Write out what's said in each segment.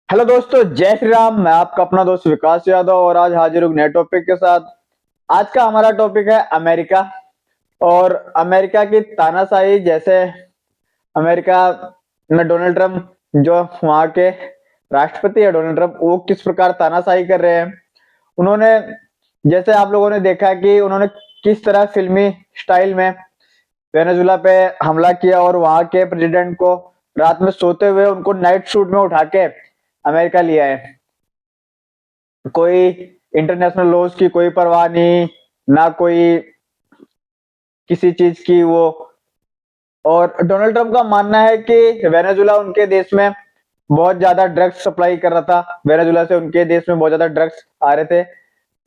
Hello दोस्तों, जय श्री राम। मैं आपका अपना दोस्त विकास यादव और आज हाजिर हूँ नए टॉपिक के साथ। आज का हमारा टॉपिक है अमेरिका और अमेरिका की तानाशाही। जैसे अमेरिका में डोनाल्ड ट्रम्प, जो वहाँ के राष्ट्रपति है डोनाल्ड ट्रम्प, वो किस प्रकार तानाशाही कर रहे हैं। उन्होंने, जैसे आप लोगों ने देखा कि उन्होंने किस तरह फिल्मी स्टाइल में वेनेजुला पे हमला किया और वहाँ के प्रेसिडेंट को रात में सोते हुए उनको नाइट सूट में उठा के अमेरिका लिया है। कोई इंटरनेशनल लॉज की कोई परवाह नहीं, ना कोई किसी चीज की वो। और डोनाल्ड ट्रंप का मानना है कि वेनेजुला उनके देश में बहुत ज्यादा ड्रग्स सप्लाई कर रहा था। वेनेजुला से उनके देश में बहुत ज्यादा ड्रग्स आ रहे थे।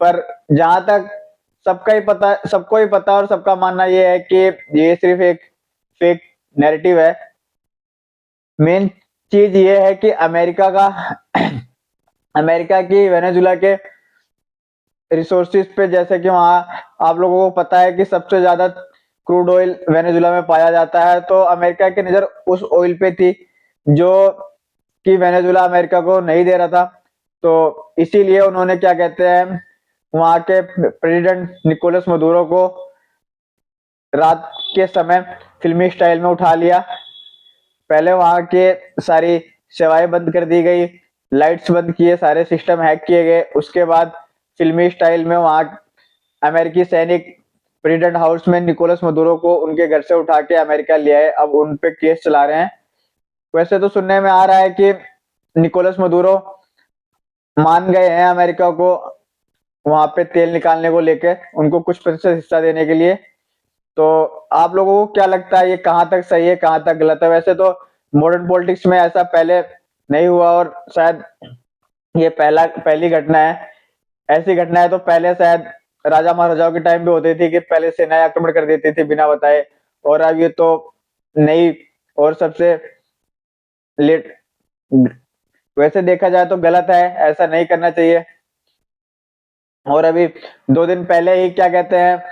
पर जहां तक सबको ही पता और सबका मानना ये है कि ये सिर्फ एक फेक नैरेटिव है। मेन चीज ये है कि अमेरिका का अमेरिका की वेनेजुला के रिसोर्सेज पे, जैसे कि वहाँ आप लोगों को पता है कि सबसे ज्यादा क्रूड ऑयल वेनेजुला में पाया जाता है। तो अमेरिका की नजर उस ऑयल पे थी जो कि वेनेजुला अमेरिका को नहीं दे रहा था। तो इसीलिए उन्होंने क्या कहते हैं, वहाँ के प्रेसिडेंट निकोलस मदुरो को रात के समय फिल्मी स्टाइल में उठा लिया। पहले वहाँ के सारी सेवाएं बंद कर दी गई, लाइट्स बंद किए, सारे सिस्टम हैक किए गए। उसके बाद फिल्मी स्टाइल में वहाँ अमेरिकी सैनिक प्रेसिडेंट हाउस में निकोलस मदुरो को उनके घर से उठा के अमेरिका ले आए। अब उन पे केस चला रहे हैं। वैसे तो सुनने में आ रहा है कि निकोलस मदुरो मान गए हैं अमेरिका को वहां पे तेल निकालने को लेके उनको कुछ प्रतिशत हिस्सा देने के लिए। तो आप लोगों को क्या लगता है, ये कहाँ तक सही है, कहाँ तक गलत है? वैसे तो मॉडर्न पॉलिटिक्स में ऐसा पहले नहीं हुआ और शायद ये पहली घटना है। ऐसी घटनाएं तो पहले शायद राजा महाराजाओं के टाइम पे होती थी कि पहले सेनाएं आक्रमण कर देती थी बिना बताए। और अब ये तो नई और सबसे लेट। वैसे देखा जाए तो गलत है, ऐसा नहीं करना चाहिए। और अभी 2 दिन पहले ही क्या कहते हैं,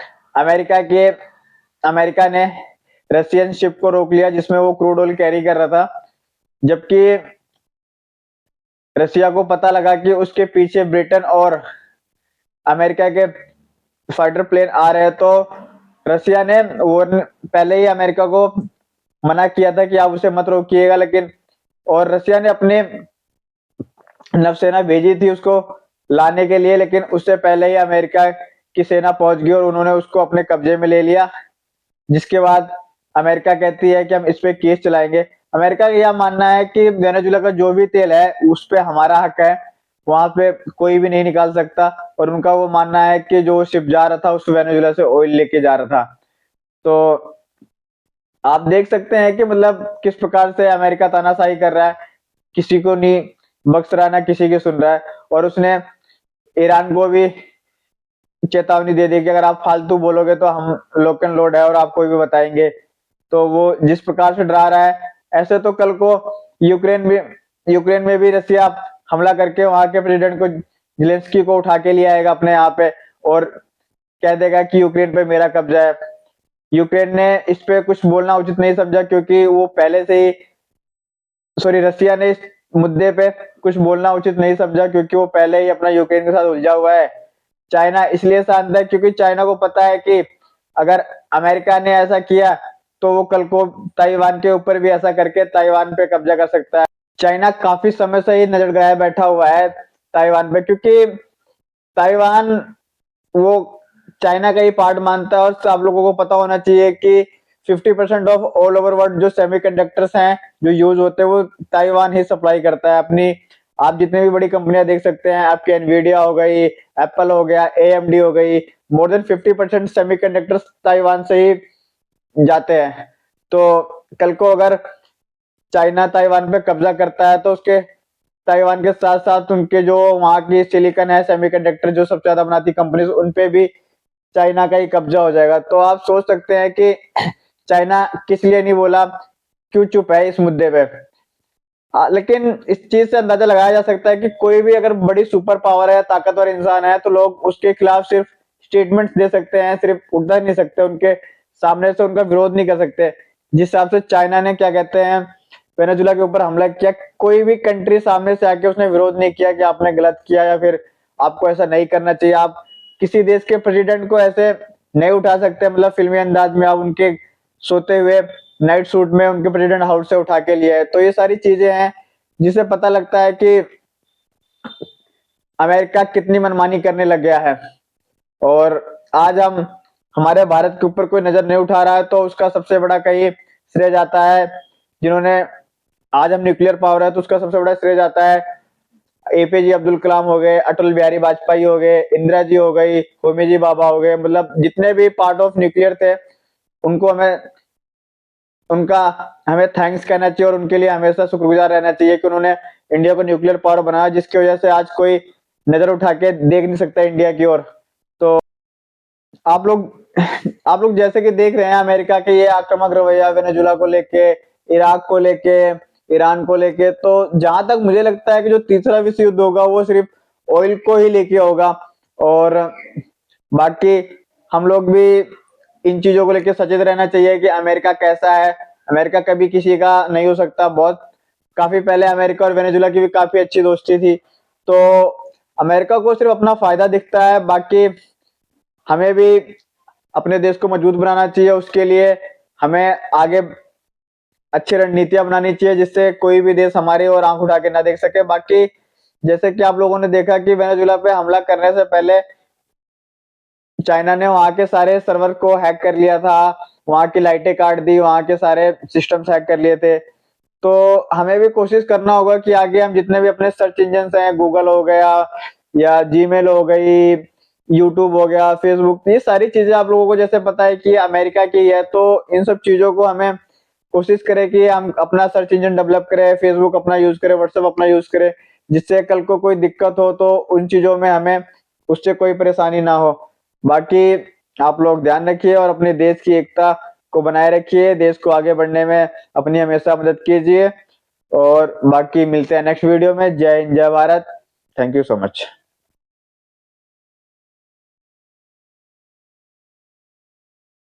अमेरिका ने रशियन शिप को रोक लिया जिसमें वो क्रूड ऑयल कैरी कर रहा था। जबकि रशिया को पता लगा कि उसके पीछे ब्रिटेन और अमेरिका के फाइटर प्लेन आ रहे हैं। तो रशिया ने वो पहले ही अमेरिका को मना किया था कि आप उसे मत रोकिएगा, लेकिन और रशिया ने अपने नौसेना भेजी थी उसको लाने के लिए, लेकिन उससे पहले ही अमेरिका की सेना पहुंच गई और उन्होंने उसको अपने कब्जे में ले लिया। जिसके बाद अमेरिका कहती है कि हम इस पे केस चलाएंगे। अमेरिका का यह मानना है कि वेनेजुला का जो भी तेल है उस पे हमारा हक है, वहां पे कोई भी नहीं निकाल सकता। और उनका वो मानना है कि जो शिप जा रहा था उस वेनेजुला से ऑयल लेके जा रहा था। तो आप देख सकते हैं कि मतलब किस प्रकार से अमेरिका तानाशाही कर रहा है, किसी को नहीं बख्श रहा, ना किसी की सुन रहा है। और उसने ईरान को भी चेतावनी दे दी कि अगर आप फालतू बोलोगे तो हम लॉक एंड लोड है और आपको भी बताएंगे। तो वो जिस प्रकार से डरा रहा है, ऐसे तो कल को यूक्रेन में भी रसिया हमला करके वहां के प्रेसिडेंट को, जेलेंस्की को उठा के ले आएगा अपने यहाँ पे और कह देगा कि यूक्रेन पे मेरा कब्जा है। यूक्रेन ने इस पे कुछ बोलना उचित नहीं समझा क्योंकि वो पहले से ही, सॉरी, रसिया ने इस मुद्दे पे कुछ बोलना उचित नहीं समझा क्योंकि वो पहले ही अपना यूक्रेन के साथ उलझा हुआ है। चाइना इसलिए शांत है क्योंकि चाइना को पता है कि अगर अमेरिका ने ऐसा किया तो वो कल को ताइवान के ऊपर भी ऐसा करके ताइवान पे कब्जा कर सकता है। चाइना काफी समय से ही नजर गड़ाए बैठा हुआ है ताइवान पे, क्योंकि ताइवान वो चाइना का ही पार्ट मानता है। और सब लोगों को पता होना चाहिए कि 50% ऑफ ऑल ओवर वर्ल्ड जो सेमीकंडक्टर्स हैं जो यूज होते हैं वो ताइवान ही सप्लाई करता है अपनी। आप जितने भी बड़ी कंपनियां देख सकते हैं, आपकी एनवीडिया हो गई, एप्पल हो गया, एएमडी हो गई, मोर देन 50% सेमीकंडक्टर्स ताइवान से ही जाते हैं। तो कल को अगर चाइना ताइवान पे कब्जा करता है तो उसके ताइवान के साथ साथ उनके जो वहां की सिलिकॉन है, सेमीकंडक्टर जो सबसे ज्यादा बनाती कंपनीज, उन पे भी चाइना का ही कब्जा हो जाएगा। तो आप सोच सकते हैं कि चाइना किस लिए नहीं बोला, क्यों चुप है इस मुद्दे पे। लेकिन इस चीज से अंदाजा लगाया जा सकता है कि कोई भी अगर बड़ी सुपर पावर है, ताकतवर इंसान है, तो लोग उसके खिलाफ सिर्फ स्टेटमेंट्स दे सकते हैं, सिर्फ उधर नहीं सकते, उनके सामने से उनका विरोध नहीं कर सकते। जिस हिसाब से चाइना ने क्या कहते हैं वेनेजुला के ऊपर हमला किया, कोई भी कंट्री सामने से आके उसने विरोध नहीं किया कि आपने गलत किया या फिर आपको ऐसा नहीं करना चाहिए। आप किसी देश के प्रेसिडेंट को ऐसे नहीं उठा सकते, मतलब फिल्मी अंदाज में आप उनके सोते हुए नाइट सूट में उनके प्रेसिडेंट हाउस से उठा के लिए। तो ये सारी चीजें हैं जिससे पता लगता है कि अमेरिका कितनी मनमानी करने लग गया है। और आज हम हमारे भारत के ऊपर कोई नजर नहीं उठा रहा है, तो उसका सबसे बड़ा कहीं श्रेय जाता है जिन्होंने, आज हम न्यूक्लियर पावर है तो उसका सबसे बड़ा श्रेय जाता है एपीजे अब्दुल कलाम हो गए, अटल बिहारी वाजपेयी हो गए, इंदिरा जी हो गई, होमी जी बाबा हो गए, मतलब जितने भी पार्ट ऑफ न्यूक्लियर थे उनको उनका हमें थैंक्स कहना चाहिए और उनके लिए हमेशा शुक्रगुजार रहना चाहिए कि उन्होंने इंडिया को न्यूक्लियर पावर बनाया, जिसकी वजह से आज कोई नजर उठा के देख नहीं सकता इंडिया की ओर। तो आप लोग आप लोग जैसे कि देख रहे हैं अमेरिका के ये आक्रामक रवैया वेनेजुला को लेके, इराक को लेके, ईरान को लेके, तो जहां तक मुझे लगता है कि जो तीसरा विश्व युद्ध होगा वो सिर्फ ऑयल को ही लेके होगा। और बाकी हम लोग भी इन चीजों को लेके सचेत रहना चाहिए कि अमेरिका कैसा है। अमेरिका कभी किसी का नहीं हो सकता। बहुत काफी पहले अमेरिका और वेनेजुला की भी काफी अच्छी दोस्ती थी। तो अमेरिका को सिर्फ अपना फायदा दिखता है, बाकी हमें भी अपने देश को मजबूत बनाना चाहिए। उसके लिए हमें आगे अच्छी रणनीतियां बनानी चाहिए जिससे कोई भी देश हमारी ओर आंख उठा के ना देख सके। बाकी जैसे कि आप लोगों ने देखा कि वेनेजुला पे हमला करने से पहले चाइना ने वहां के सारे सर्वर को हैक कर लिया था, वहां की लाइटें काट दी, वहां के सारे सिस्टम्स हैक कर लिए थे। तो हमें भी कोशिश करना होगा कि आगे हम जितने भी अपने सर्च इंजन हैं, गूगल हो गया या जीमेल हो गई, यूट्यूब हो गया, फेसबुक, ये सारी चीजें आप लोगों को जैसे पता है कि अमेरिका की है, तो इन सब चीजों को हमें कोशिश करें कि हम अपना सर्च इंजन डेवलप करें, फेसबुक अपना यूज करें, व्हाट्सएप अपना यूज करें, जिससे कल को कोई दिक्कत हो तो उन चीजों में हमें उससे कोई परेशानी ना हो। बाकी आप लोग ध्यान रखिए और अपने देश की एकता को बनाए रखिए, देश को आगे बढ़ने में अपनी हमेशा मदद कीजिए। और बाकी मिलते हैं नेक्स्ट वीडियो में। जय हिंद, जय Bharat. Thank you so much.